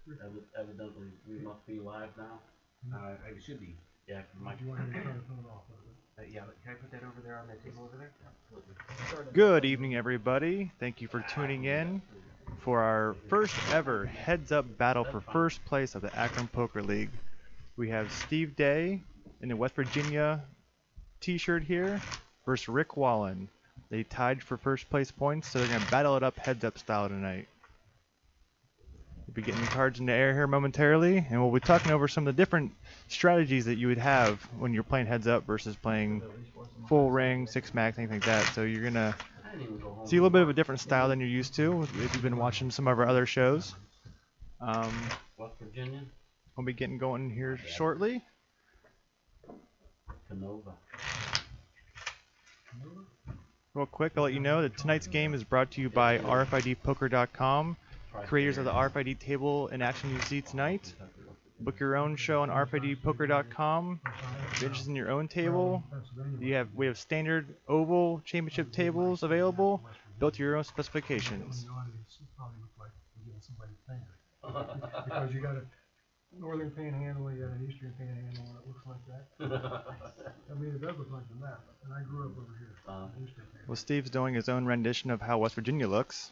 Evidently, we must be live now. It should be. Yeah, Do you want me to turn the phone off? Yeah, can I put that over there on that table over there? absolutely. Good evening, everybody. Thank you for tuning in for our first ever heads up battle for first place of the Akron Poker League. We have Steve Day in the West Virginia t-shirt here versus Ric Wallen. They tied for first place points, so they're going to battle it up heads up style tonight. We'll be getting cards in the air here momentarily, and we'll be talking over some of the different strategies that you would have when you're playing heads up versus playing full ring, six max, anything like that. So you're gonna see a little bit of a different style than you're used to if you've been watching some of our other shows. West Virginia. We'll be getting going here shortly. Canova. Real quick, I'll let you know that tonight's game is brought to you by RFIDpoker.com, creators of the RFID table in action you see tonight. Book your own show on RFIDpoker.com. If you're interested in your own table, we have standard oval championship tables available, built to your own specifications. Because you got a northern panhandle, you got an eastern panhandle, and it looks like that. I mean, it does look like the map, and I grew up over here. Well, Steve's doing his own rendition of how West Virginia looks.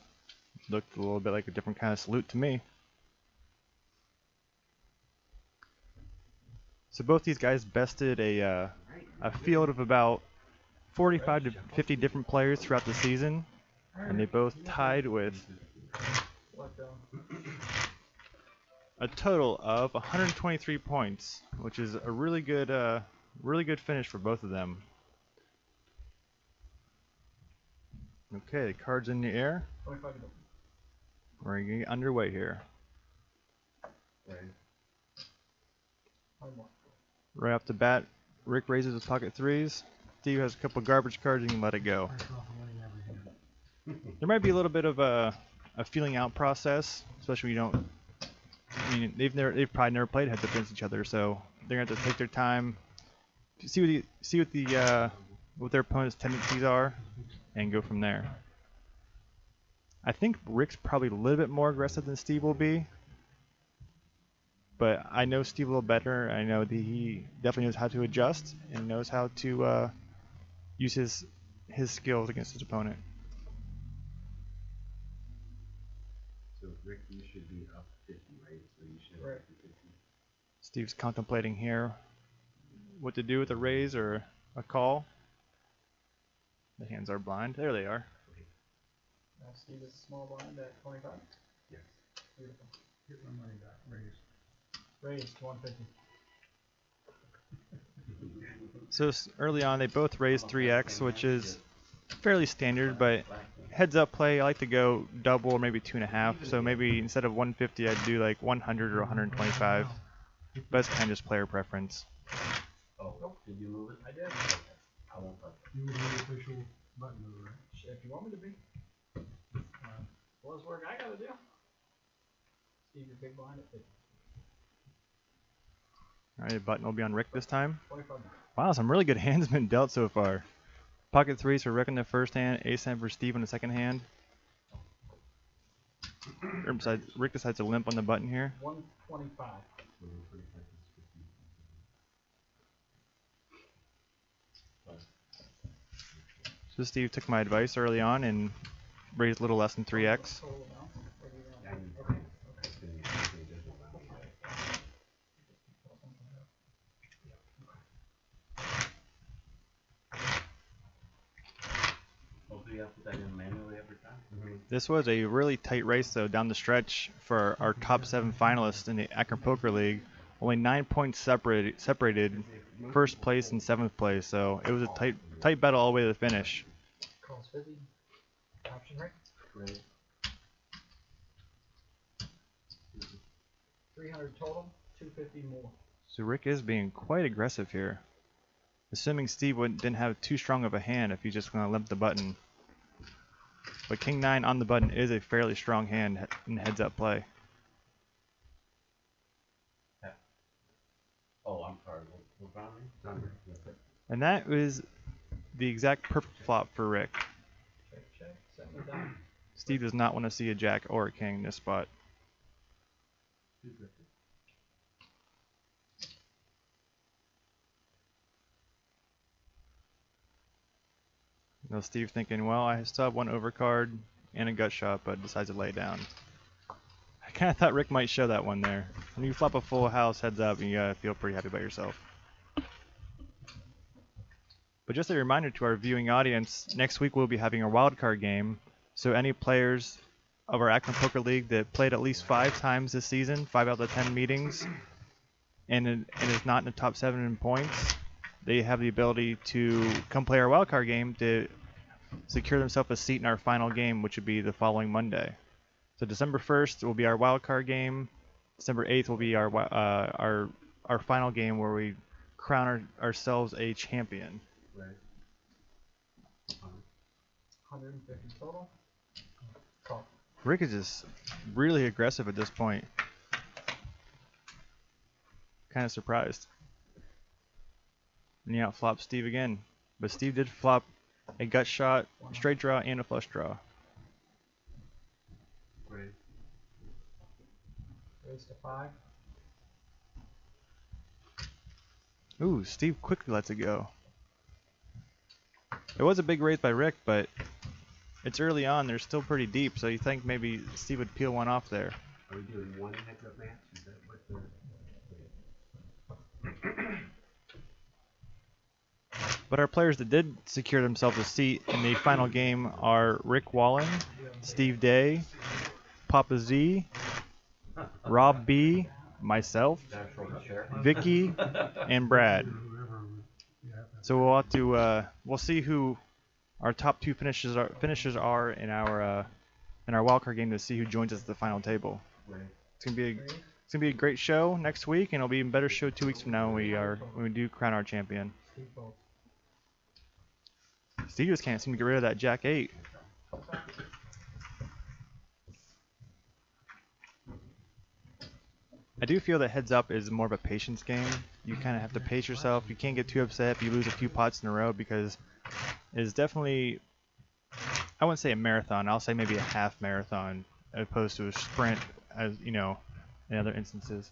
Looked a little bit like a different kind of salute to me. So both these guys bested a field of about 45 to 50 different players throughout the season, and they both tied with a total of 123 points, which is a really good finish for both of them. Okay, cards in the air. We're gonna get underway here. Right off the bat, Ric raises his pocket threes. Steve has a couple garbage cards and you can let it go. There might be a little bit of a feeling out process, especially when you don't. I mean, they've probably never played heads up against each other, so they're gonna have to take their time, see what their opponent's tendencies are, and go from there. I think Ric's probably a little bit more aggressive than Steve will be, but I know Steve a little better. I know that he definitely knows how to adjust and knows how to use his skills against his opponent. So Ric, you should be up 50, right? So you should have 50. Steve's contemplating here what to do with a raise or a call. The hands are blind. There they are. Now Steve is small blind at 25. Yes. Beautiful. Get my money back, raised. Raised to 150. So early on, they both raised 3x, which is fairly standard, but heads up play, I like to go double or maybe 2.5. So maybe instead of 150, I'd do like 100 or 125. But it's kind of just player preference. Oh, did you move it? I did. I won't touch it. You would be the official button mover, right? If you want me to be. Well, it's work I gotta do. Steve, your big blind at 50. Alright, button will be on Ric this time. 25. Wow, some really good hands been dealt so far. Pocket threes for Ric in the first hand, ace 10 for Steve in the second hand. Ric decides to limp on the button here. 125. So Steve took my advice early on and raised a little less than 3x. Total amount. Or do you want- Hopefully you have to put that in manually every time. This was a really tight race though down the stretch for our top 7 finalists in the Akron Poker League. Only 9 points separated first place and 7th place, so it was a tight battle all the way to the finish. Calls 50. Option right. Great. 300 total. 250 more. So Ric is being quite aggressive here. Assuming Steve didn't have too strong of a hand if he's just going to limp the button. But King 9 on the button is a fairly strong hand in heads up play. Oh, I'm sorry. What found me? And that was the exact perfect flop for Ric. Check, check. Set me down. Steve does not want to see a jack or a king in this spot. 250. No, Steve thinking, well, I still have one overcard and a gut shot, but decides to lay down. I kind of thought Rick might show that one there. When you flop a full house heads up, you gotta feel pretty happy about yourself. But just a reminder to our viewing audience, next week we'll be having a wildcard game. So any players of our Akron Poker League that played at least 5 times this season, 5 out of the 10 meetings, and is not in the top 7 in points, they have the ability to come play our wildcard game to secure themselves a seat in our final game, which would be the following Monday. So December 1st will be our wildcard game. December 8th will be our final game where we crown ourselves a champion. Right. 150 total. Call. Rick is just really aggressive at this point. Kind of surprised. And he outflopped Steve again. But Steve did flop a gut shot, straight draw, and a flush draw. Right. Raise to 5. Ooh, Steve quickly lets it go. It was a big raise by Rick, but it's early on. They're still pretty deep, so you think maybe Steve would peel one off there. Are we doing one heads up match? Is that what the... But our players that did secure themselves a seat in the final game are Ric Wallen, Steve Day, Papa Z, Rob B, myself, Vicky, and Brad. Whoever, yeah. So we'll have to we'll see who our top 2 finishers are in our wildcard game to see who joins us at the final table. Right. It's gonna be a great show next week, and it'll be an even better show 2 weeks from now when we do crown our champion. Steve Bolt. Steve just can't seem to get rid of that Jack 8. I do feel that heads up is more of a patience game. You kind of have to pace yourself. You can't get too upset if you lose a few pots in a row, because it is definitely, I wouldn't say a marathon, I'll say maybe a half marathon as opposed to a sprint, as you know, in other instances.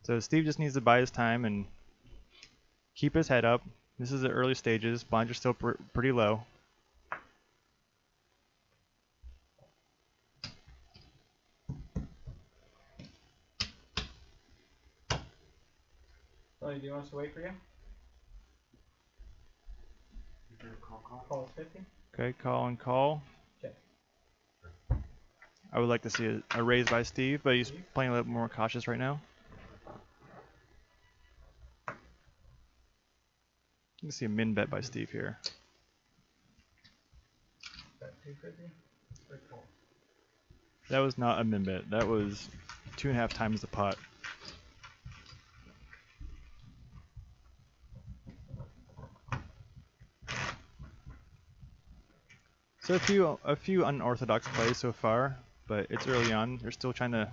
So Steve just needs to bide his time and keep his head up. This is the early stages. Blinds are still pretty low. Tony, do you want us to wait for you? Call is 50. Okay, call and call. Check. I would like to see a raise by Steve, but he's playing a little more cautious right now. You can see a min bet by Steve here. Bet 250. Ric Wallen. That was not a min bet. That was 2.5 times the pot. So a few unorthodox plays so far, but it's early on. They're still trying to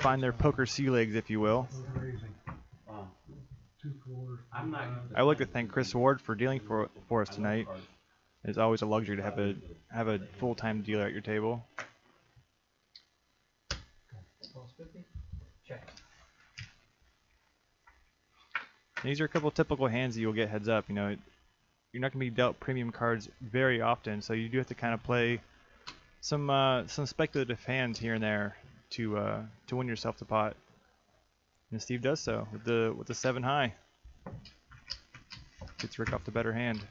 find their poker sea legs, if you will. Raising. Oh, 2 4. I'm not... I would like to thank Chris Ward for dealing for us tonight. It's always a luxury to have a full-time dealer at your table. Call is 50. Check. These are a couple of typical hands that you'll get heads up. You know, you're not going to be dealt premium cards very often, so you do have to kind of play some speculative hands here and there to win yourself the pot. And Steve does so with the 7 high. Gets Rick off the better hand.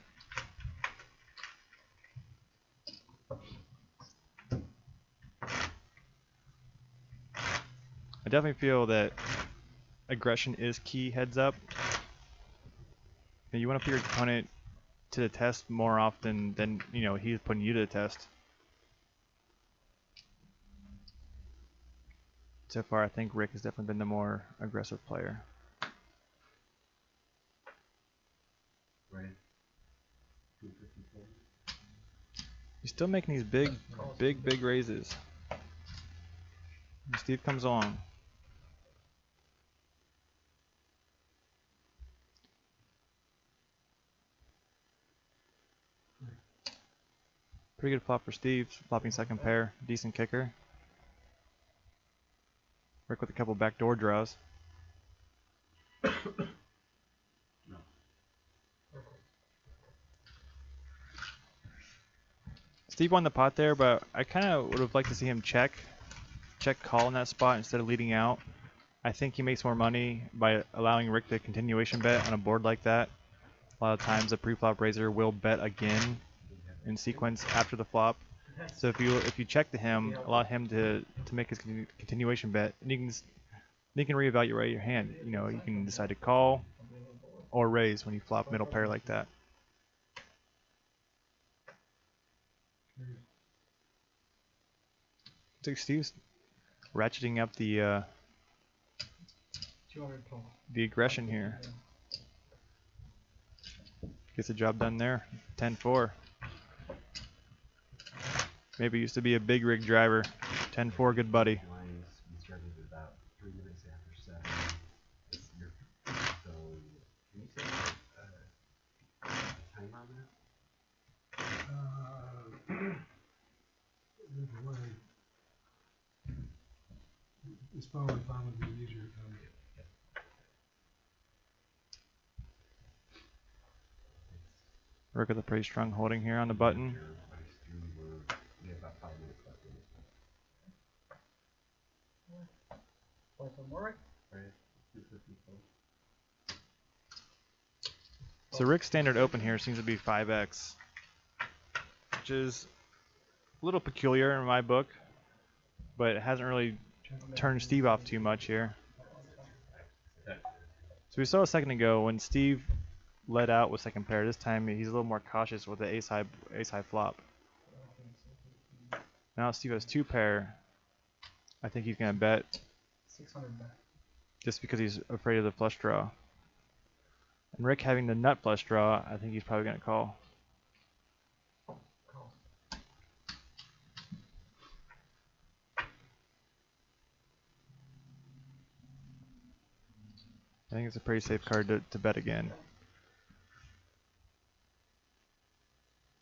I definitely feel that aggression is key heads up. And you want to put your opponent to the test more often than he's putting you to the test. So far, I think Rick has definitely been the more aggressive player. Right. He's still making these big raises. And Steve comes along. Pretty good flop for Steve. Flopping second pair. Decent kicker. Rick with a couple backdoor draws. Steve won the pot there, but I kind of would have liked to see him check call in that spot instead of leading out. I think he makes more money by allowing Rick the continuation bet on a board like that. A lot of times the pre-flop raiser will bet again in sequence after the flop. So if you check to him, allow him to make his continuation bet, and you can reevaluate your hand. You know, you can decide to call or raise when you flop middle pair like that. So Steve's ratcheting up the 200 total. the aggression here. Gets the job done there. 10-4. Maybe used to be a big rig driver. 10-4, good buddy. Lines, we started about 3 minutes after 7 this year. So, can you say time on that? There's a way. It's probably be easier. Rick with a pretty strong holding here on the button. We have about 5 minutes left in this one. Play some more, Rick? So Rick's standard open here seems to be 5x, which is a little peculiar in my book, but it hasn't really turned Steve off too much here. So we saw a second ago when Steve led out with second pair. This time he's a little more cautious with the ace high flop. Now Steve has 2 pair. I think he's gonna bet 600 bet. just because he's afraid of the flush draw. And Rick having the nut flush draw, I think he's probably gonna call. Call. I think it's a pretty safe card to bet again.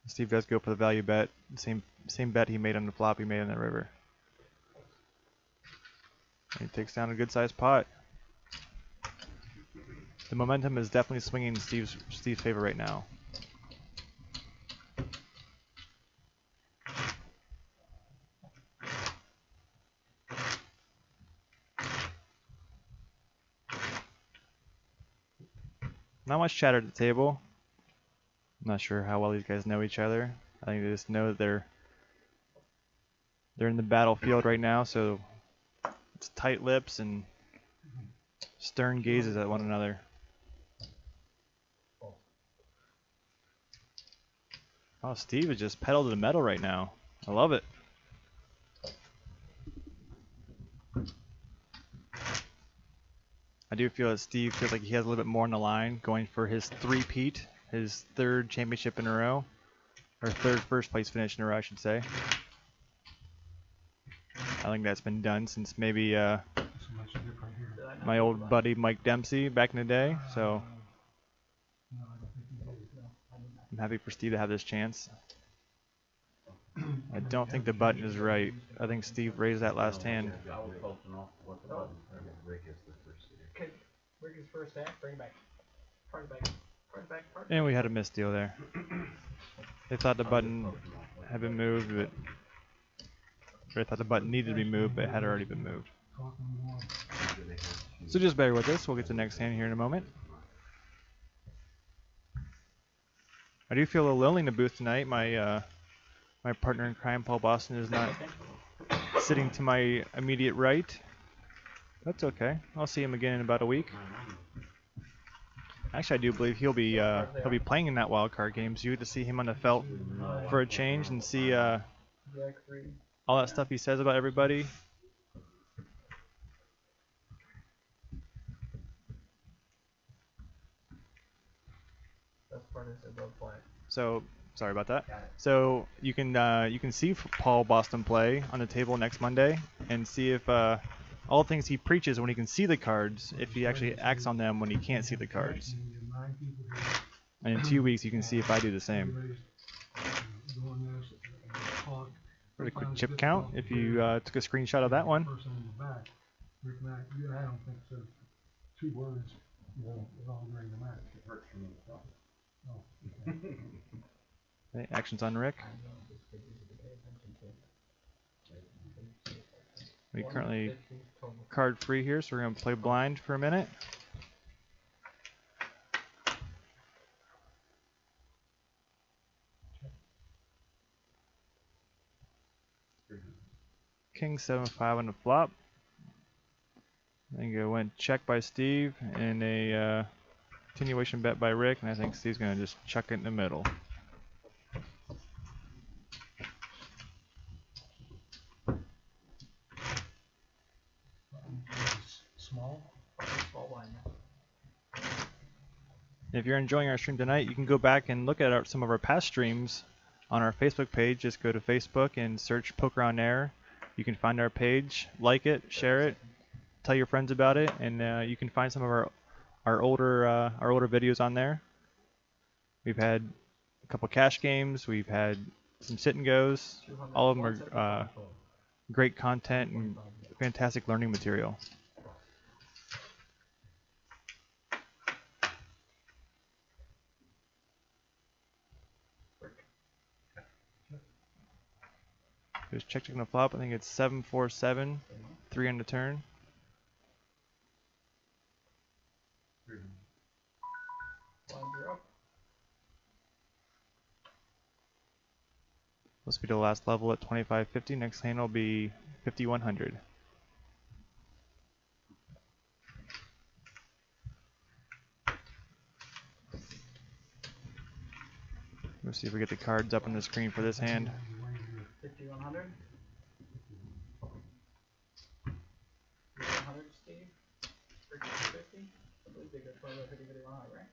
Steve does go for the value bet. Same bet he made on the flop he made on the river. And he takes down a good sized pot. The momentum is definitely swinging in Steve's favor right now. Not much chatter at the table. I'm not sure how well these guys know each other. I think they just know that they're in the battlefield right now, so it's tight lips and stern gazes at one another. Oh, Steve is just pedal to the metal right now. I love it. I do feel that Steve feels like he has a little bit more on the line, going for his three-peat, his 3rd championship in a row, or 3rd first place finish in a row, I should say. I think that's been done since maybe my old buddy Mike Dempsey back in the day, so I'm happy for Steve to have this chance. I don't think the button is right. I think Steve raised that last hand. Rick is the first here. Okay, Rick is first act, bring it back. Part it back. Part it back. Part it And we had a misdeal there. They thought the button had been moved, but they thought the button needed to be moved, but it had already been moved. So just bear with us. We'll get to the next hand here in a moment. I do feel a little lonely in the booth tonight. My my partner in crime, Paul Boston, is not sitting to my immediate right. That's okay. I'll see him again in about a week. Actually, I do believe he'll be playing in that wild card game. So you get to see him on the felt for a change and see all that stuff he says about everybody. Best part is above flag. So sorry about that. So you can see Paul Boston play on the table next Monday and see if all the things he preaches when he can see the cards, if he actually acts on them when he can't see the cards. And in 2 weeks you can see if I do the same. Pretty quick chip count if you took a screenshot of that one. Rick and I don't think so. 2 words, you know, all during the match. It hurts from the top. Oh, okay. Okay, actions on Rick. We currently card free here, so we're going to play blind for a minute. King 7-5 on the flop. I think it went check by Steve and a continuation bet by Rick, and I think Steve's going to just chuck it in the middle. Small. Small blind. If you're enjoying our stream tonight, you can go back and look at some of our past streams on our Facebook page. Just go to Facebook and search Poker on Air. You can find our page, like it, share it, tell your friends about it, and you can find some of our older videos on there. We've had a couple cash games. We've had some sit and goes. All of them are great content and fantastic learning material. There's check on the flop. I think it's 7-4-7, 3 on the turn. Blind, you're up. This will be the last level at 2550. Next hand will be 5100. Let's see if we get the cards up on the screen for this hand. 5100. 5100, Steve. 50. I believe they go 50, 5100, right?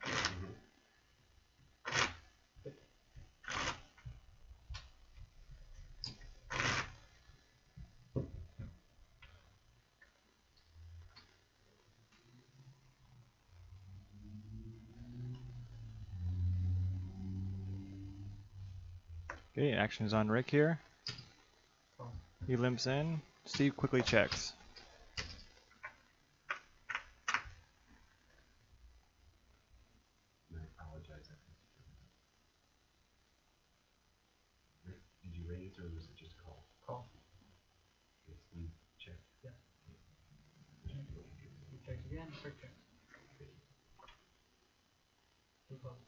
Okay, action is on Rick here. He limps in. Steve quickly checks. I apologize. Rick, did you raise or was it just call? Call. Okay, Steve, check. Yeah. He checks again. Quick check. Two calls.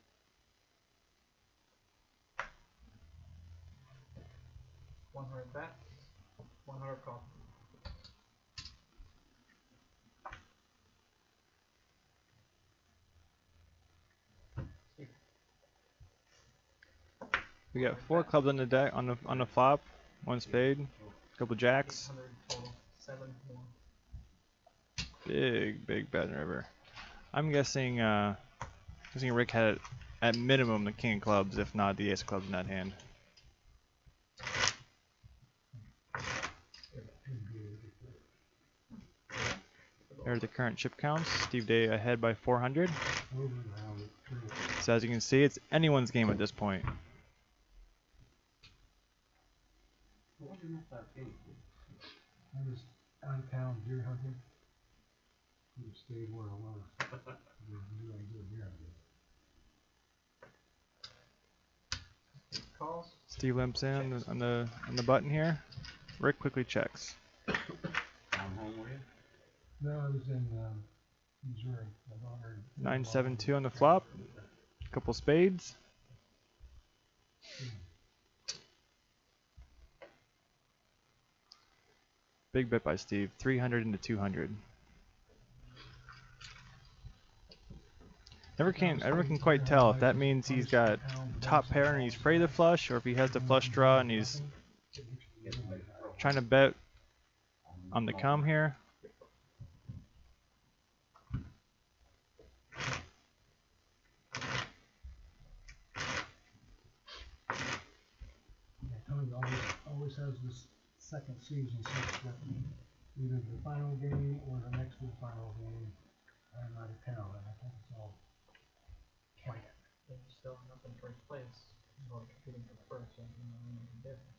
$100 bet. $100 call. We got 4 clubs on the deck on the flop, 1 spade, a couple jacks. 800 total. 7 more. Big bet in the river. I'm guessing Rick had at minimum the king of clubs, if not the ace of clubs in that hand. There are the current chip counts. Steve Day ahead by 400. So as you can see, it's anyone's game at this point. What did you miss that game? I was out of town deer hunting. Could have stayed where I was. Really good deer hunting. Calls. Steve limps in on the button here. Rick quickly checks. Down home were you? No, I was in Missouri. 9-7-2 on the flop. Couple spades. Big bet by Steve. 300 into 200. Never can quite tell if that means he's got top pair and he's afraid to flush, or if he has the flush draw and he's trying to bet on the come here. Tony always has this second season such that either the final game or the next to the final game, I'm out of town, and I think it's all planned. They still end up in first place. Or competing for first, so you know, anything different.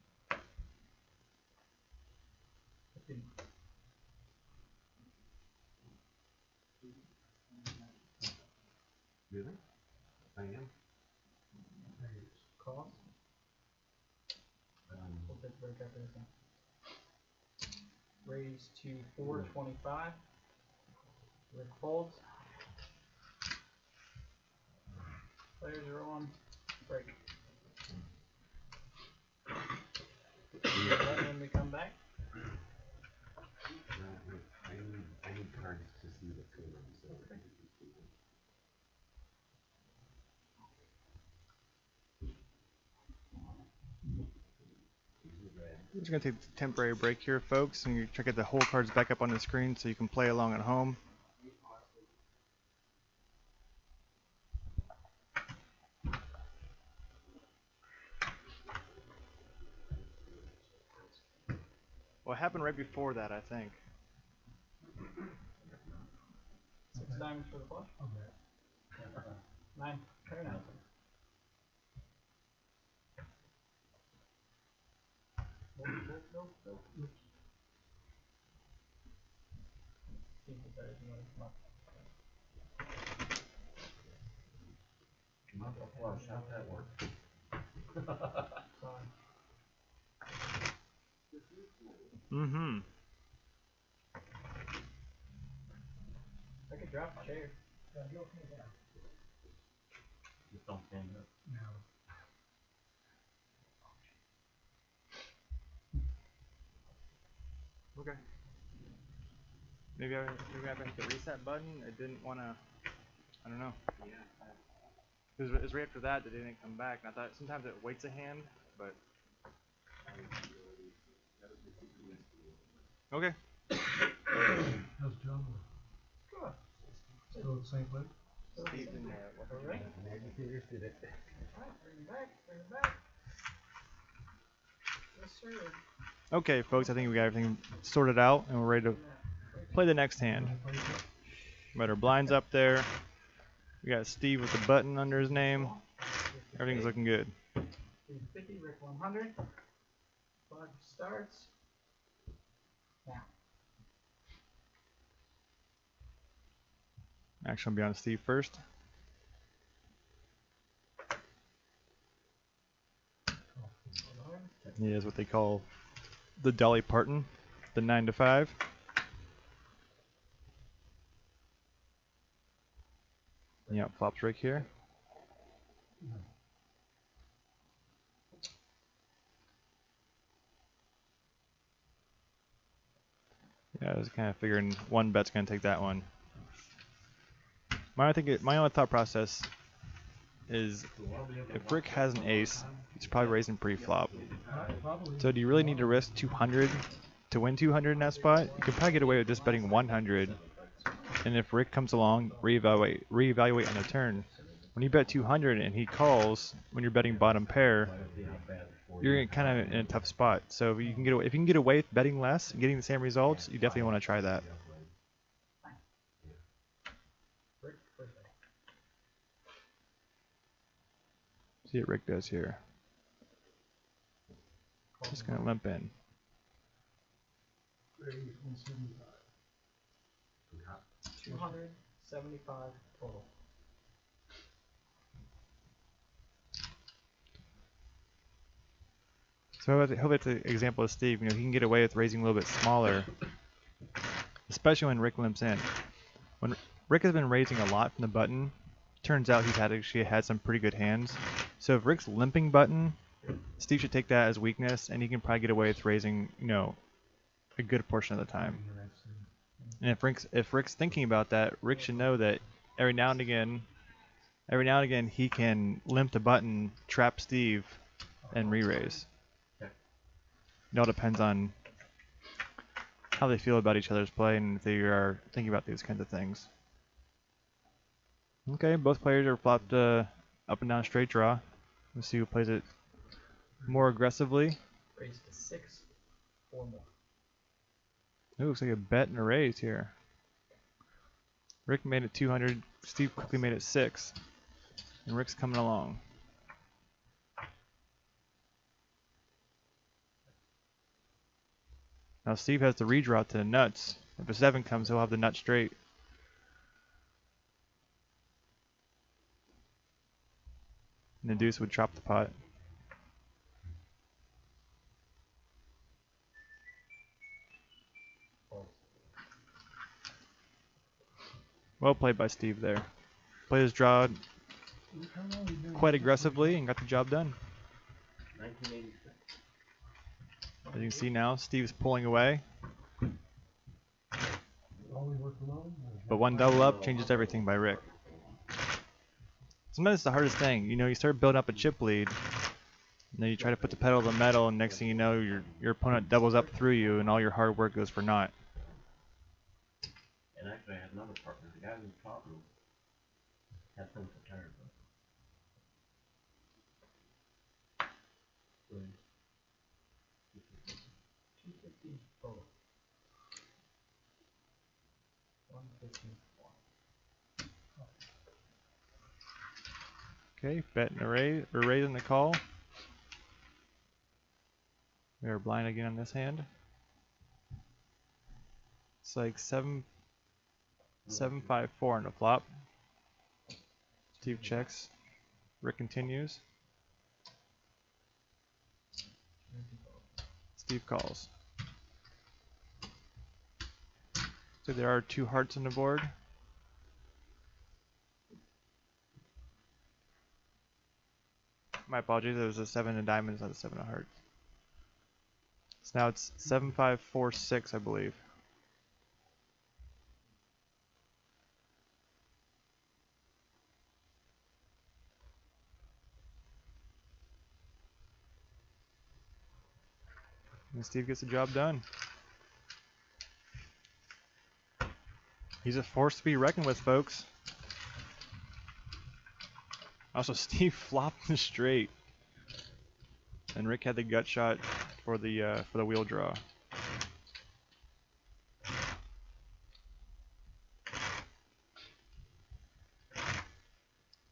break after this one. Raise to 425. Ric folds. Players are on break. When we come back. I need cards to see what's going on. So We're just going to take a temporary break here, folks, and you try to get the whole cards back up on the screen so you can play along at home. Well, it happened right before that, I think. 6 diamonds for the flush. Okay. 9. Turn out. Nope. Steve decided he wanted to come up. not a flush. How'd that work? Sorry. Mm-hmm. I could drop the chair. Yeah, you okay there? Just don't stand up. No. Okay. Maybe I hit the reset button. I didn't want to. I don't know. Because it was right after that they didn't come back. And I thought sometimes it waits a hand, but. Okay. How's John? Sure. Still at the same place? Steve and Alright. Magic fingers did it. Alright, bring it back. Yes, sir. Okay, folks. I think we got everything sorted out, and we're ready to play the next hand. Got our blinds up there. We got Steve with the button under his name. Everything's looking good. 50, Ric 100. Clock starts. Now. Action will be on Steve first. He is what they call the Dolly Parton, the 9 to 5. Yeah, flops Ric here. Yeah, I was kind of figuring one bet's gonna take that one. My only thought process is if Ric has an ace, he's probably raising pre-flop. Probably. So do you really need to risk 200 to win 200 in that spot? You can probably get away with just betting 100. And if Ric comes along, reevaluate on the turn. When you bet 200 and he calls when you're betting bottom pair, you're kind of in a tough spot. So if you can get away with betting less and getting the same results, you definitely want to try that. Ric, first bet. See what Ric does here. Just gonna limp in. 275 total. So hopefully it's an example of Steve. You know, he can get away with raising a little bit smaller, especially when Ric limps in. When Ric has been raising a lot from the button, turns out he's actually had some pretty good hands. So if Ric's limping button, Steve should take that as weakness, and he can probably get away with raising, you know, a good portion of the time. And if Ric's thinking about that, Ric should know that every now and again he can limp the button, trap Steve, and re-raise. It all depends on how they feel about each other's play and if they are thinking about these kinds of things. Okay, both players are flopped up and down straight draw. Let's see who plays it more aggressively. Raise to 6 or more. It looks like a bet and a raise here. Ric made it 200. Steve quickly made it 6. And Ric's coming along. Now Steve has the redraw to the nuts. If a 7 comes, he'll have the nut straight. And the deuce would chop the pot. Well played by Steve there. Played his draw How long you been- quite aggressively and got the job done. 1986. As you can see now, Steve's pulling away, Always work alone? Or- but one double up changes everything by Ric. Sometimes it's the hardest thing. You know, you start building up a chip lead, and then you try to put the pedal to the metal, and next thing you know, your opponent doubles up through you, and all your hard work goes for naught. And actually, I had another partner. The guy who taught me had since retired, but. Really, 250 total. 150. Okay, bet and a raise, or raising the call. We are blind again on this hand. It's like 7-5-4 on the flop. Steve checks. Ric continues. Steve calls. So there are 2 hearts on the board. My apologies, there was a 7 of diamonds, not a 7 of hearts. So now it's 7-5-4-6, I believe. And Steve gets the job done. He's a force to be reckoned with, folks. Also, Steve flopped the straight, and Ric had the gut shot for the wheel draw.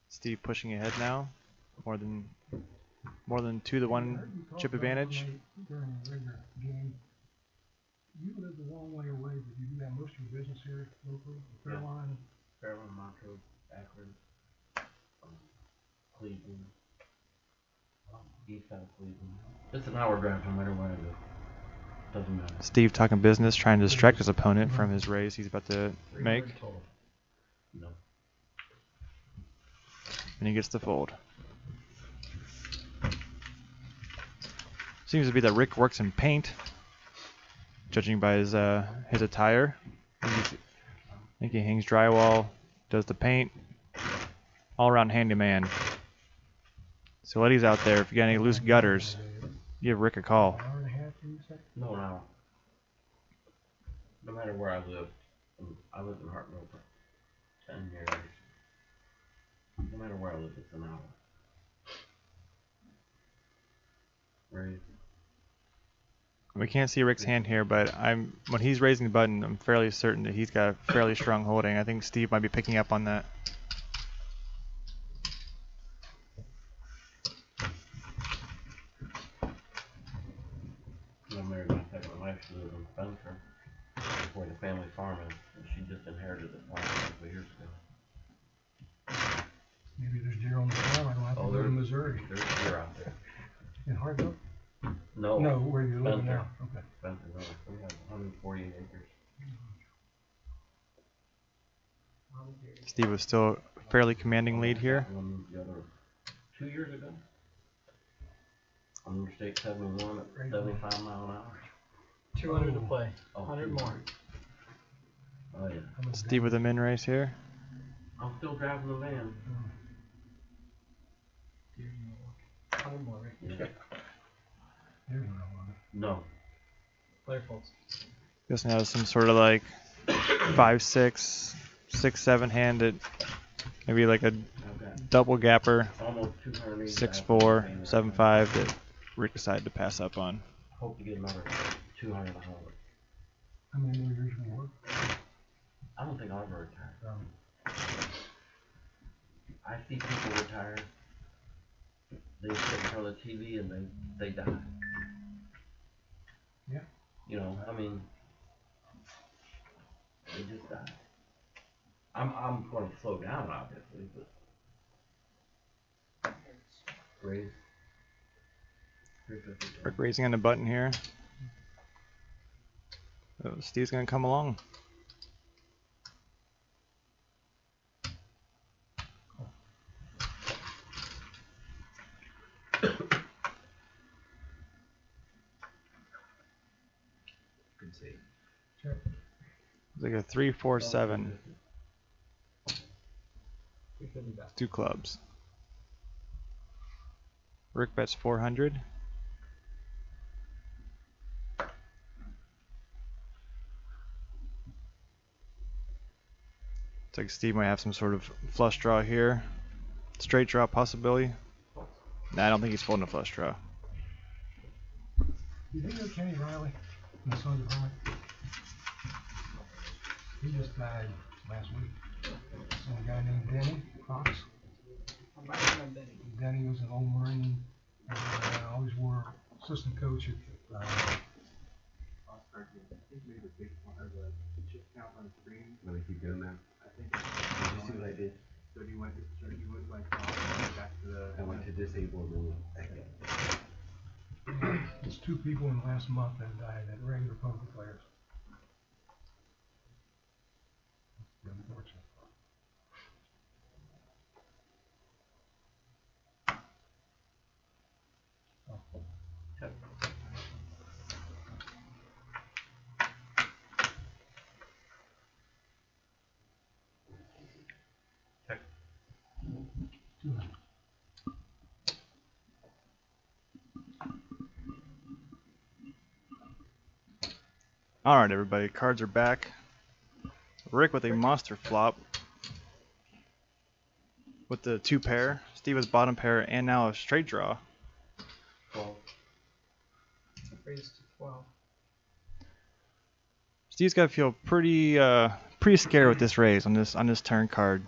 Steve pushing ahead now, more than 2-1 chip advantage. During the regular game, you live a long way away, but you do have most of your business here locally, Fairlawn. Fairlawn, Montrose, Akron, Cleveland, east side of Cleveland. It's an hour drive no matter where I live. Doesn't matter. Steve talking business, trying to distract his opponent from his raise he's about to make, 300 total. No. and he gets the fold. Seems to be that Ric works in paint, judging by his attire. I think he hangs drywall, does the paint, all-around handyman. So Eddie's out there. If you got any loose gutters, give Ric a call. Hour and a half, you said? No, an hour. No matter where I live. I lived in Hartwell for 10 years. No matter where I live, it's an hour. Right. We can't see Ric's hand here, but when he's raising the button, I'm fairly certain that he's got a fairly strong holding. I think Steve might be picking up on that. I married my second wife. She lived in Spencer, where the family farm is, and she just inherited the farm a couple of years ago. Maybe there's deer on the farm, I don't have to go to Missouri. There's deer out there. In Hartville? No. No, where you're living Spencer. now, okay. Spencer, no. We have 148 acres. Steve was still a fairly commanding lead here. I moved the other 2 years ago. On Interstate 71 at 75 mile an hour. 200 to play. Oh, 100 more. Oh yeah. Steve with a min raise here. I'm still driving the van. 100 more, Ric. Yeah. There's no one. No. Player folds. This now has some sort of like 5-6, 6-7 hand at maybe like a I've got double gapper, almost 200. 6-4, 7-5 that Ric decided to pass up on. Hope to get another 200 a hole. How many more years will work? I don't think I'll ever retire. I see people retire. They sit in front of the TV and they die. Yeah. You know, I mean, they just die. I'm going to slow down, obviously, but raise. Ric raising on the button here. So Steve's gonna come along. Let's see. Check. It's like a 3-4-7. 350 bet. 2 clubs. Rick bets 400. Looks like Steve might have some sort of flush draw here. Straight draw possibility. Nah, I don't think he's folding a flush draw. You think of Kenny Riley in the Sun Department? He just died last week. And a guy named Denny Cox. I'm not going to Benny. Denny was an old Marine and always wore assistant coach at I think maybe the big one, or the chip count on the screen. Let me keep doing that. I think. Did you see what I did? So you went like back to the. I went to disable and then. There's 2 people in the last month that died, that regular poker players. It's unfortunate. Check. Check. 200. Alright, everybody, cards are back. Rick with a monster flop. With the 2 pair. Steve has bottom pair and now a straight draw. 12. Raised to 12. Steve's got to feel pretty scared with this raise on this turn card.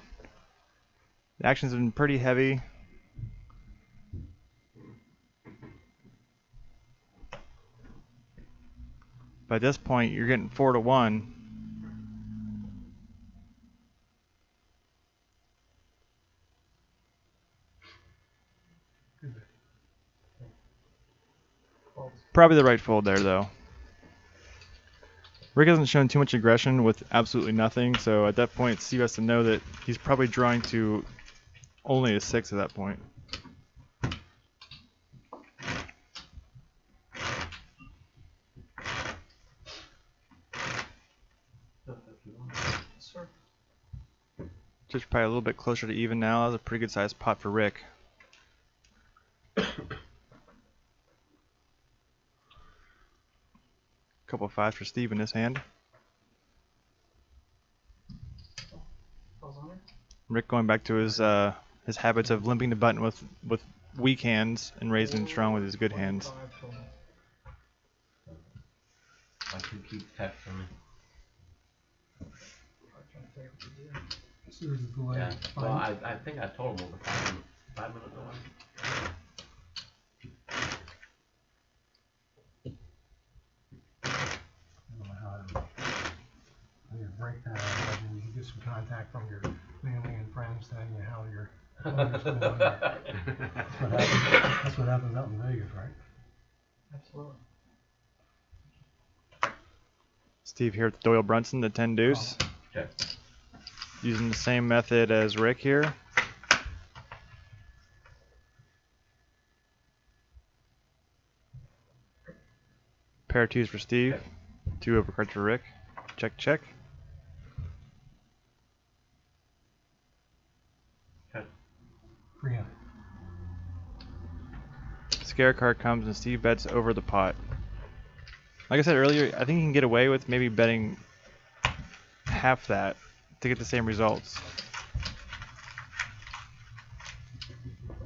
The action's been pretty heavy. But at this point, you're getting 4-1. Probably the right fold there, though. Rick hasn't shown too much aggression with absolutely nothing, so at that point, Steve has to know that he's probably drawing to only a 6 at that point. Sir. Just probably a little bit closer to even now. That's a pretty good sized pot for Rick. Couple of 5s for Steve in this hand. Rick going back to his habits of limping the button with weak hands and raising strong with his good hands. I can keep tech for me. So there's a delay. Yeah. Well, I think I told him over 5 minutes away. I don't know how to break that. I mean, you get some contact from your family and friends telling you how your player's doing. That's what happens out in Vegas, right? Absolutely. Steve here with Doyle Brunson, the 10 deuce. Check. Using the same method as Rick here. Pair of 2s for Steve. 2 overcards for Rick. Check, check. Check. 300. Scare card comes and Steve bets over the pot. Like I said earlier, I think you can get away with maybe betting half that to get the same results.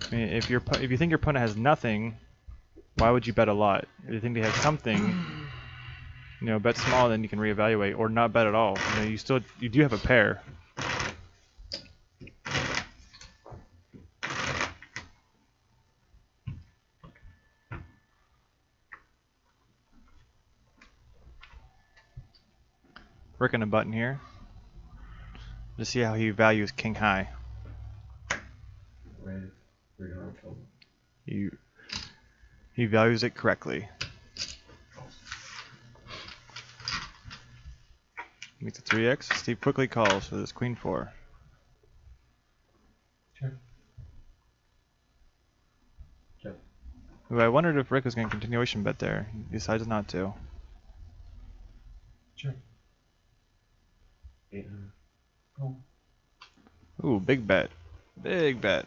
I mean, if you think your opponent has nothing, why would you bet a lot? If you think they have something, you know, bet small, then you can reevaluate, or not bet at all. You know, you do have a pair. Rick on a button here. To see how he values king high. Raise. 300 total. He values it correctly. Makes a 3x. Steve quickly calls for this queen 4. Check. Check. Ooh, I wondered if Rick was going to continuation bet there. He decides not to. Check. 800. Go. Ooh, big bet. Big bet.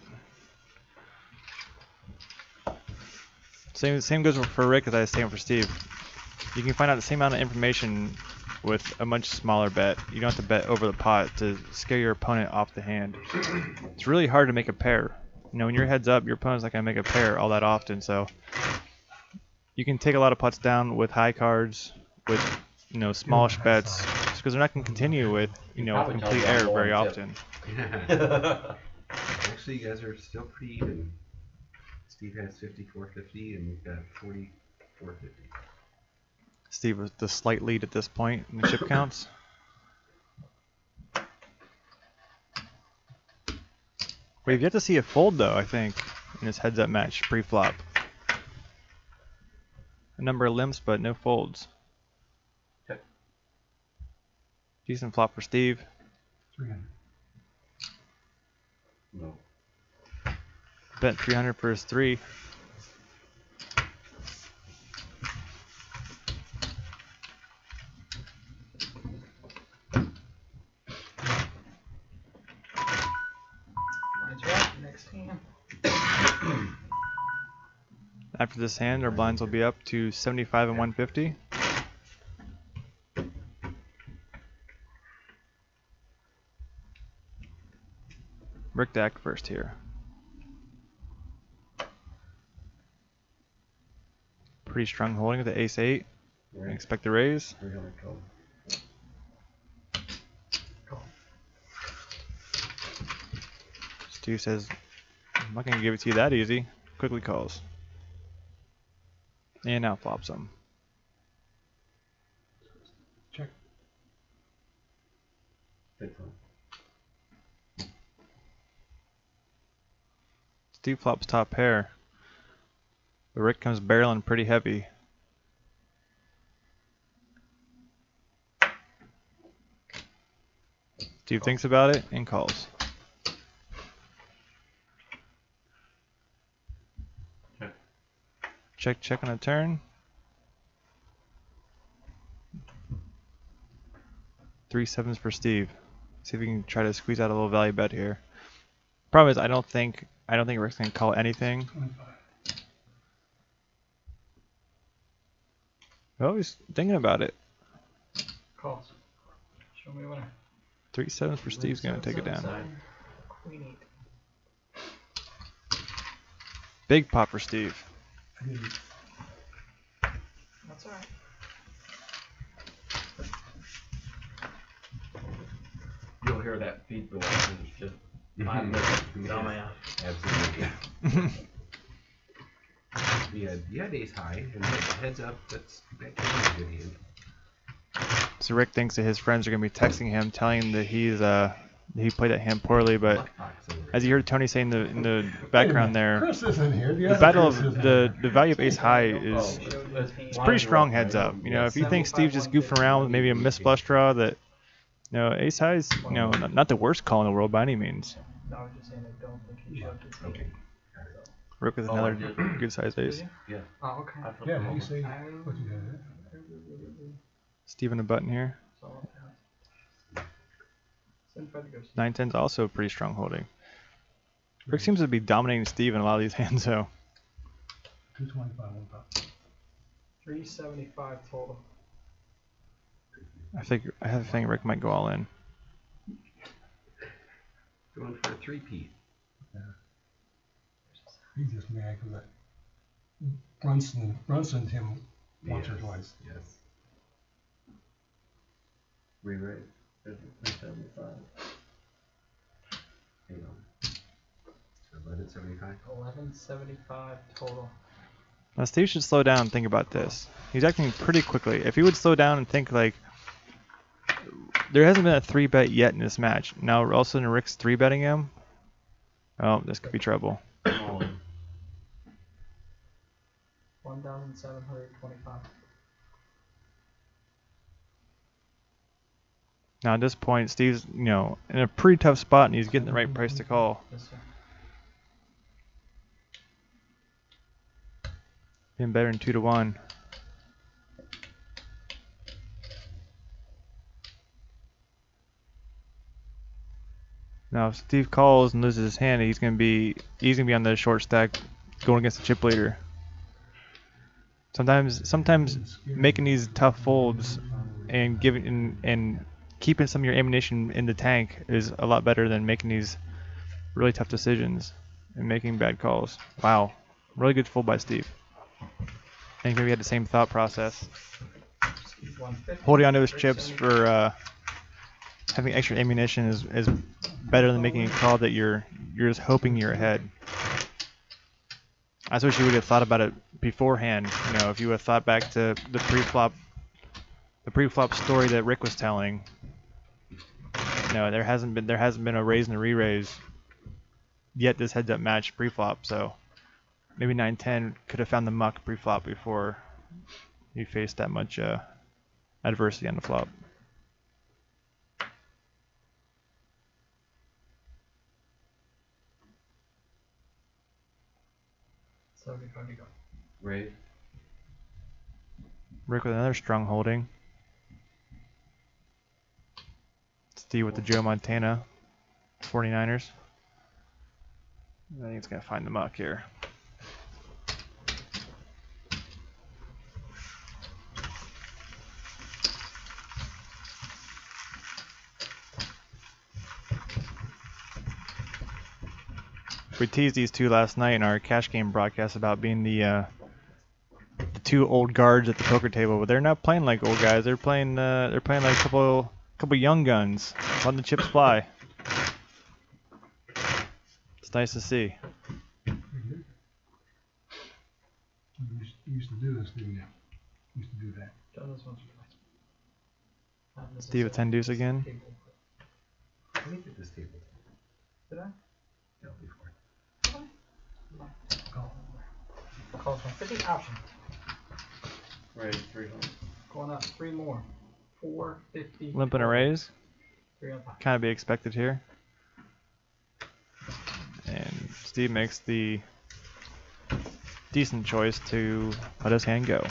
Same goes for Rick as I was saying for Steve. You can find out the same amount of information with a much smaller bet. You don't have to bet over the pot to scare your opponent off the hand. It's really hard to make a pair. You know, when your head's up, your opponent's not gonna make a pair all that often. So you can take a lot of pots down with high cards, with smallish bets, just because they're not gonna continue with Probably complete tell you I'm error very going often. Actually, you guys are still pretty even. Steve has 54.50 and we've got 44.50. Steve with the slight lead at this point in the chip counts. We've yet to see a fold though, I think, in this heads-up match pre-flop. A number of limps, but no folds. Okay. Decent flop for Steve. 300. No. Bet 300 for his 3. Mine's right. Next hand. After this hand, our blinds will be up to 75 and 150. Rick Dack first here. Pretty strong holding with the ace-8. Right. Expect the raise. 300 total. Steve says, I'm not going to give it to you that easy. Quickly calls. And now flops him. Check. Big fun. Steve flops top pair. But Rick comes barreling pretty heavy. Steve thinks about it and calls. Check. Check on a turn. 3 sevens for Steve. See if we can try to squeeze out a little value bet here. Problem is, I don't think Rick's gonna call anything. 25. Oh, he's thinking about it. Calls. Show me a winner. 3 sevens for Steve's gonna take it down. Queen 8. Big pot for Steve. That's alright. You'll hear that feedback. It's just I'm the dumbass. Absolutely. You had ace high and heads up. That can be a good hand. So Rick thinks that his friends are gonna be texting him, telling him that he played that hand poorly. But as you heard Tony say in the background there, Chris isn't here. the battle of the value of ace high is it's pretty strong heads up. You know, if you think Steve's just goofing around with maybe a missed flush draw, that ace high is not the worst call in the world by any means. No, I was just saying I don't think he shoved his Okay. Rick with another good sized ace. Yeah. Oh, okay. I flipped Yeah, them you over. say what you had. Steve in a button here. 9-10's also a pretty strong holding. Rick seems to be dominating Steve in a lot of these hands though. 225 on top. 375 total. I have a feeling Rick might go all in. Going for a 3-peat. He's just mad because that Brunsoned him once or twice. Yes. Re-raise. 375. 1175. 1175 total. Now Steve should slow down and think about this. He's acting pretty quickly. If he would slow down and think like, there hasn't been a 3-bet yet in this match. Now all of a sudden Rick's 3-betting him. Oh, this could be trouble. All in. 1725. Now at this point, Steve's in a pretty tough spot, and he's getting the right price to call. Yes, sir. Being better than 2-1. Now, if Steve calls and loses his hand, he's gonna be on the short stack, going against the chip leader. Sometimes making these tough folds and keeping some of your ammunition in the tank is a lot better than making these really tough decisions and making bad calls. Wow, really good fold by Steve. I think maybe he had the same thought process. Holding onto his chips for having extra ammunition is better than making a call that you're just hoping you're ahead. I wish you would have thought about it beforehand. You know, if you would have thought back to the pre-flop story that Ric was telling. No, there hasn't been a raise and a re-raise yet this heads-up match pre-flop. So maybe 9-10 could have found the muck pre-flop before you faced that much adversity on the flop. Raise. Ric with another strong holding. Steve with the Joe Montana 49ers. I think it's going to find the muck here. We teased these two last night in our cash game broadcast about being the two old guards at the poker table, but they're not playing like old guys. They're playing like a couple young guns, letting the chips fly. It's nice to see. You used to do this, didn't you? Used to do that. Steve at 10 deuce again. Let me get this table. Did I? No, before. Calls from 50 option. Raise 300. Going up 3 more. 450. Limp and a raise. 3 on top. Kind of be expected here. And Steve makes the decent choice to let his hand go.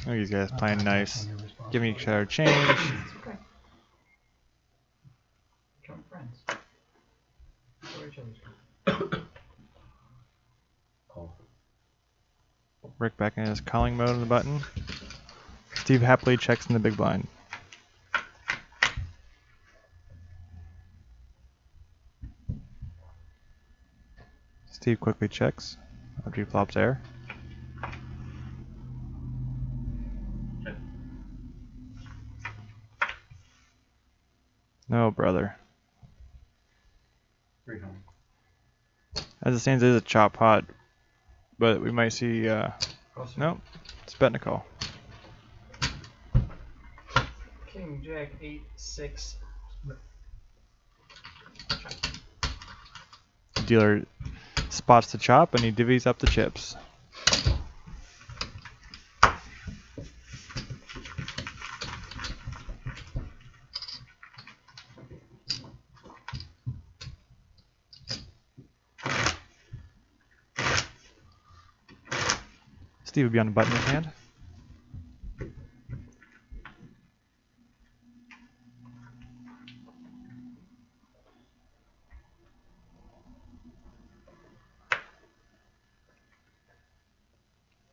Oh, these guys playing nice, giving each other change. It's okay. Become friends. Enjoy each other's Call. Ric back in his calling mode on the button. Steve happily checks in the big blind. Steve quickly checks after he flops air. No, brother. 300. As it stands, it is a chop pot, but we might see. Nope, it's betting a call. King, Jack, 8, 6. Dealer spots the chop and he divvies up the chips. Steve would be on the button in his hand.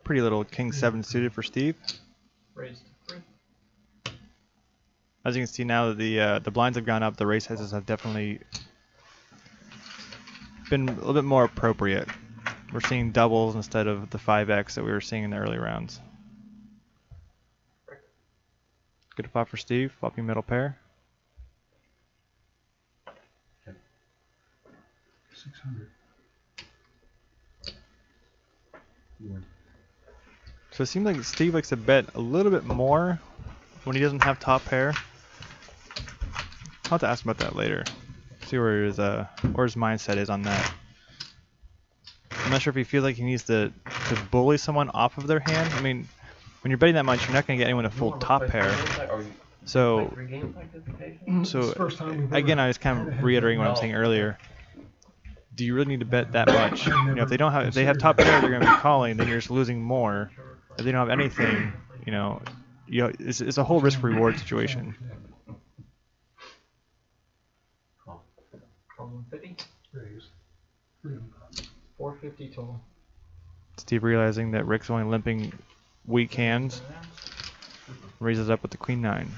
Pretty little king 7 suited for Steve. Raised 3. As you can see now that the blinds have gone up, the race sizes have definitely been a little bit more appropriate. We're seeing doubles instead of the 5x that we were seeing in the early rounds. Good flop for Steve, flopping middle pair. 600. So it seems like Steve likes to bet a little bit more when he doesn't have top pair. I'll have to ask him about that later. See where his mindset is on that. I'm not sure if he feels like he needs to bully someone off of their hand. I mean, when you're betting that much, you're not going to get anyone to fold top pair. Or So, Like 3 game participation? It's the first time we've again, ever I was kind had a of heads reiterating up. what I'm saying earlier. Do you really need to bet that much? I've You know, if they don't have, if they have never top pair, they're going to be calling. Then you're just losing more. If they don't have anything, you know, it's a whole risk-reward situation. Call. Call 150. Raise. Freedom pot. 450 total. Steve realizing that Rick's only limping weak hands, raises up with the queen 9.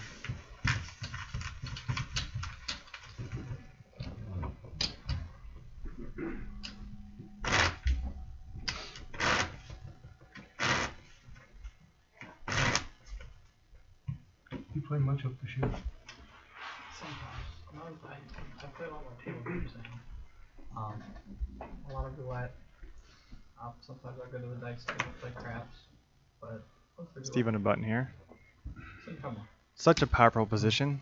You play much up the shoot. Sometimes. I play a lot more table games now. A lot of roulette. Sometimes I go to the dice to play craps. But mostly Steve on a button here. So come on. Such a powerful position.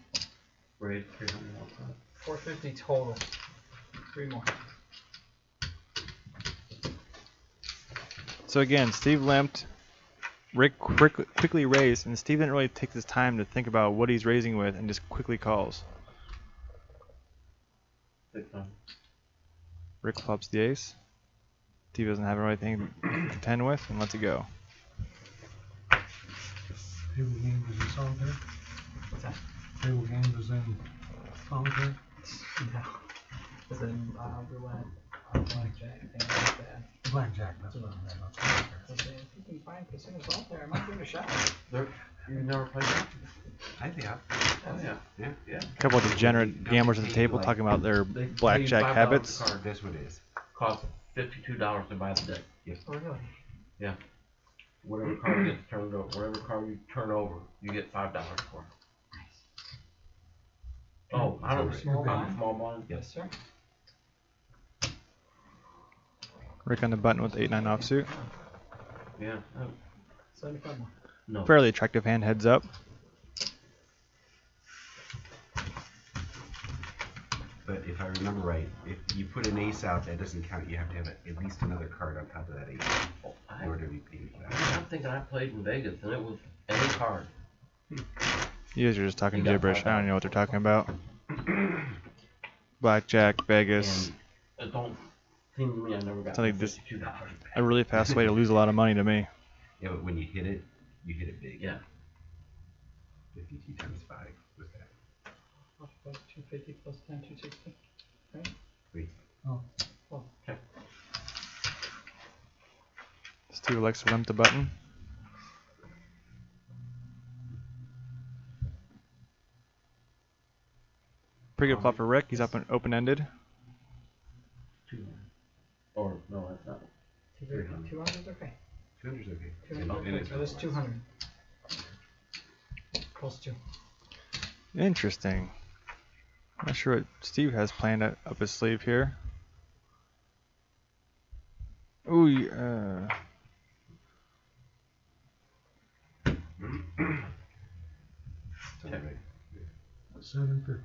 Raise 300 more times. 450 total. 3 more. So again, Steve limped. Rick quickly raised, and Steve didn't really take his time to think about what he's raising with, and just quickly calls. 600. Rick flops the ace. Steve doesn't have anything to contend with, and lets it go. Table game was in solitaire. What's that? Table game was in solitaire. No. It's in roulette, blackjack, things like that. Blackjack, that's what I meant. Not solitaire. If you can find casinos out there, I might give it a shot. You've never played that? I think Oh, yeah. yeah. A couple of degenerate gamblers at the table talking about their They pay blackjack $5 habits. a card. That's what it is. Costs $52 to buy the deck. Oh, really? Whatever card gets turned over, whatever card you turn over, you get $5 for. Oh, I don't Small blind? Small blind? Yes, sir. Rick on the button with 8-9 offsuit. Yeah. Oh, 75 more. no. Fairly attractive hand, heads up. But if I remember right, if you put an ace out, that doesn't count. You have to have at least another card on top of that ace in order to be paid for that. I'm thinking I played in Vegas and it was any card. You guys are just talking You got gibberish. I don't $5. know what they're talking about. Blackjack, Vegas. And it don't seem to me I never got Something this- $52 back. A really fast way to lose a lot of money to me. Yeah, but when you hit it big. Yeah. 52 times 5 was that. 250 plus 10, 260. Right? Wait. Oh, Okay. Steve likes to limp the button. Pretty good flop for Rick. He's up and open-ended. 200. Or, no, that's not. 300. 200 is okay. 200 is okay. 200 And is okay. it's So this 200. Close to. Interesting. Not sure what Steve has planned up his sleeve here. Ooh, Okay. 750.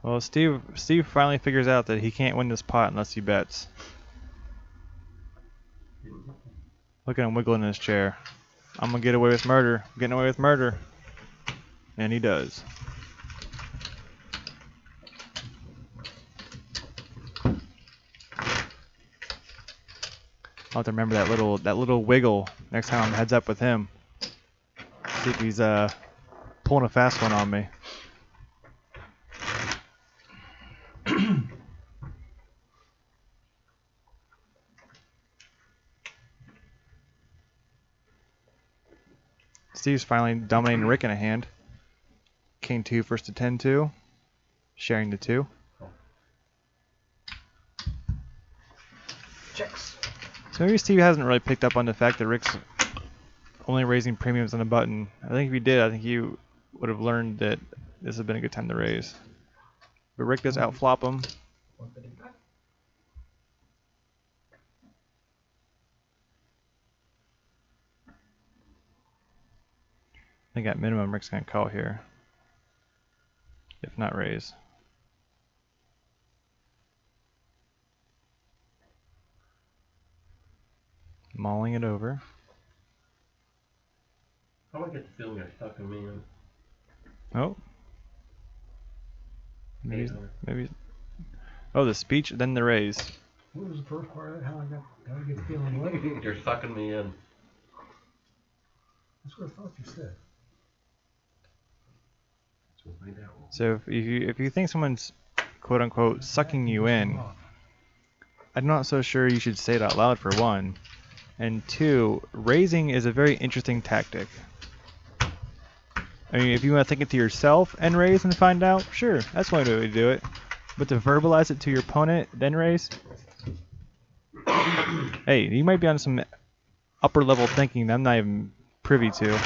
well, Steve finally figures out that he can't win this pot unless he bets. Look at him wiggling in his chair. I'm gonna get away with murder. I'm getting away with murder. And he does. I'll have to remember that little wiggle next time I'm heads up with him. See if he's pulling a fast one on me. Steve's finally dominating Rick in a hand. King 2 versus the 10-2. Sharing the 2. Checks. So maybe Steve hasn't really picked up on the fact that Rick's only raising premiums on the button. I think if he did, I think he would have learned that this has been a good time to raise. But Rick does outflop him. 155. I think at minimum Rick's going to call here. If not raise. Mauling it over. I don't get the feeling they're sucking me in. Oh. Maybe. 800. Maybe. Oh, the speech, then the raise. What was the first part of that? How I get feeling what? You're sucking me in. That's what I thought you said. So we'll find out. So if you think someone's quote unquote sucking you in, I'm not so sure you should say it out loud for one. And two, raising is a very interesting tactic. I mean, if you want to think it to yourself and raise and find out, sure, that's one way to do it. But to verbalize it to your opponent, then raise? Hey, you might be on some upper level thinking that I'm not even privy to.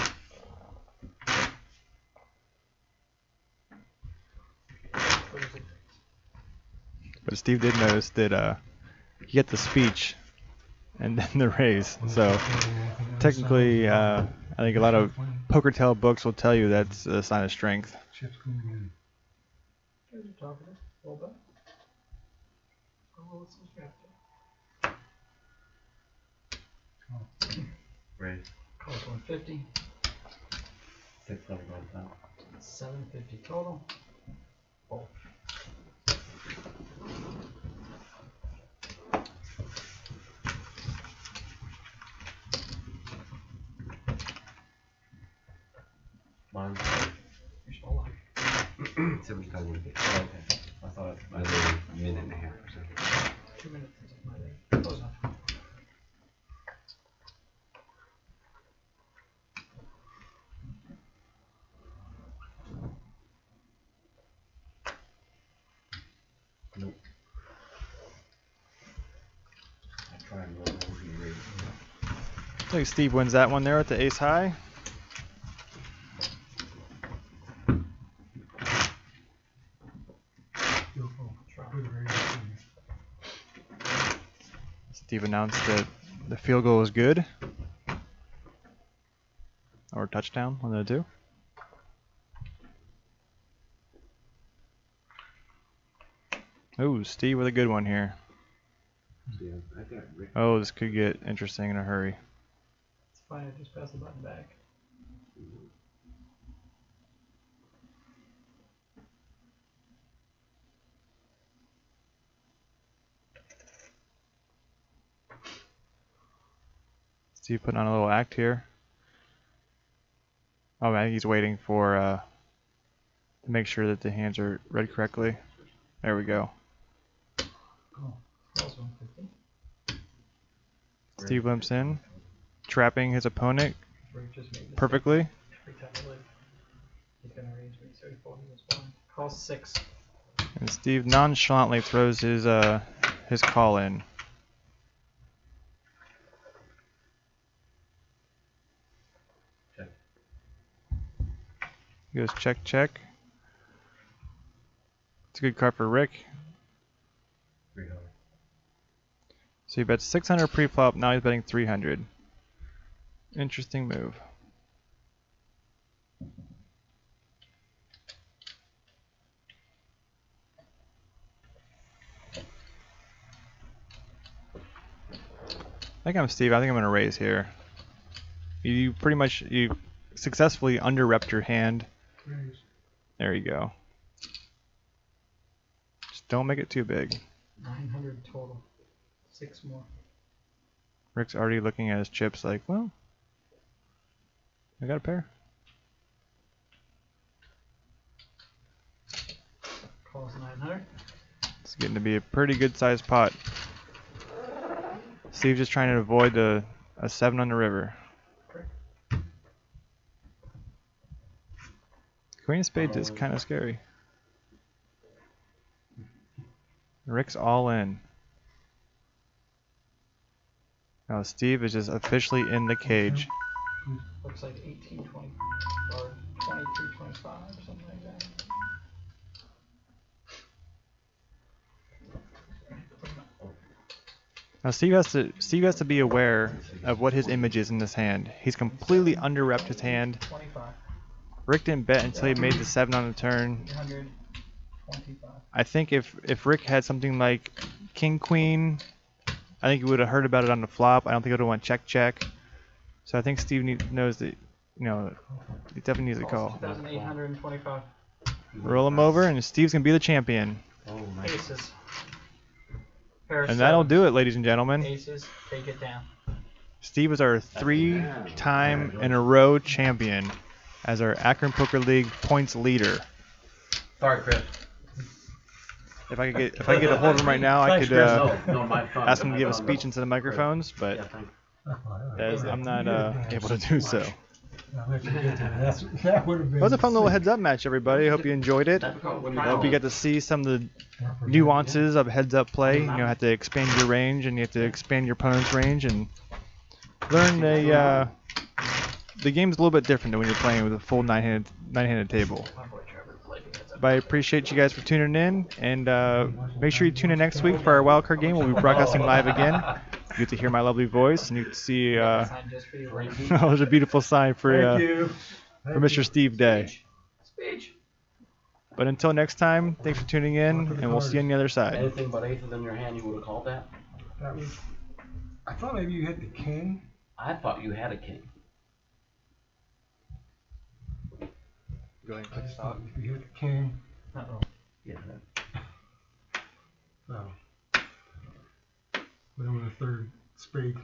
But Steve did notice that you get the speech and then the raise. So technically, I think a lot of poker tell books will tell you that's a sign of strength. Chips coming in. Here's your top of it, a little bit. Oh, let's subtract it. Raise. Calls 150. 600 on top. 750 total. Fold. Mine. You're still alive. 7,000. Oh, okay. I thought it was Another minute and a half or so. 2 minutes until my day. Close enough. Nope. I tried a little over the raise. I think Steve wins that one there with the ace high. Steve announced that the field goal was good. Or touchdown, one of the two. Oh, Steve with a good one here. Yeah, I got Rick. Oh, this could get interesting in a hurry. It's fine, I just passed the button back. Steve putting on a little act here. Oh, man, he's waiting for to make sure that the hands are read correctly. There we go. Calls 150. Steve limps in, trapping his opponent Rick just made this perfectly. every time I live. He's gonna raise me, so he folded this one. Calls 6. And Steve nonchalantly throws his call in. Check. He goes check, check. It's a good card for Rick. 300. So he bets 600 pre-flop, now he's betting 300. Interesting move. I think I'm Steve. I think I'm going to raise here. You pretty much, you successfully under-repped your hand. Raise. There you go. Just don't make it too big. 900 total. 6 more. Rick's already looking at his chips like, well, I got a pair. Calls 900. It's getting to be a pretty good sized pot. Steve's just trying to avoid a 7 on the river. Queen of Spades is kind of scary. Rick's all in. Now Steve is just officially in the cage. Looks like 18, 20, or 22, 25, or something like that. Now Steve has to be aware of what his image is in this hand. He's completely under-repped his hand. 25, Rick didn't bet until he made the 7 on the turn. 300, 25. I think if Rick had something like King Queen, I think he would have heard about it on the flop. I don't think he would have went check check. So I think Steve knows that you know, he definitely needs a call. 2,825. Roll him over, and Steve's gonna be the champion. Oh my. Aces. Pair of And that'll sevens. do it, ladies and gentlemen. Aces. Take it down. Steve is our 3-time in a row champion as our Akron Poker League points leader. Sorry, Chris. If I get a hold of him right now, I Thanks, could No, my phone. ask him to My give a phone speech doesn't- into the microphones, but Yeah, thanks. I'm not able to do so. I'll let you get to that. That would have been. It was a fun little heads-up match, everybody. I hope you enjoyed it. I hope you got to see some of the nuances of heads-up play. You know, have to expand your range, and you have to expand your opponent's range, and learn the game's a little bit different than when you're playing with a full nine-handed table. My boy Trevor played against But I appreciate you guys for tuning in, and make sure you tune in next week for our wildcard game. We'll be broadcasting live again. You get to hear my lovely voice, and you get to see. Signed just for you. Oh, there's a beautiful sign for Thank you. for Mr. Steve Day. Speech. But until next time, thanks for tuning in, and we'll see you on the other side. Anything but aces in your hand, you would have called that? That was. I thought maybe you hit the king. I thought you had a king. Go ahead and I click just stop. thought if you hit the king. Uh-oh. Yeah. So. But it was a third spade.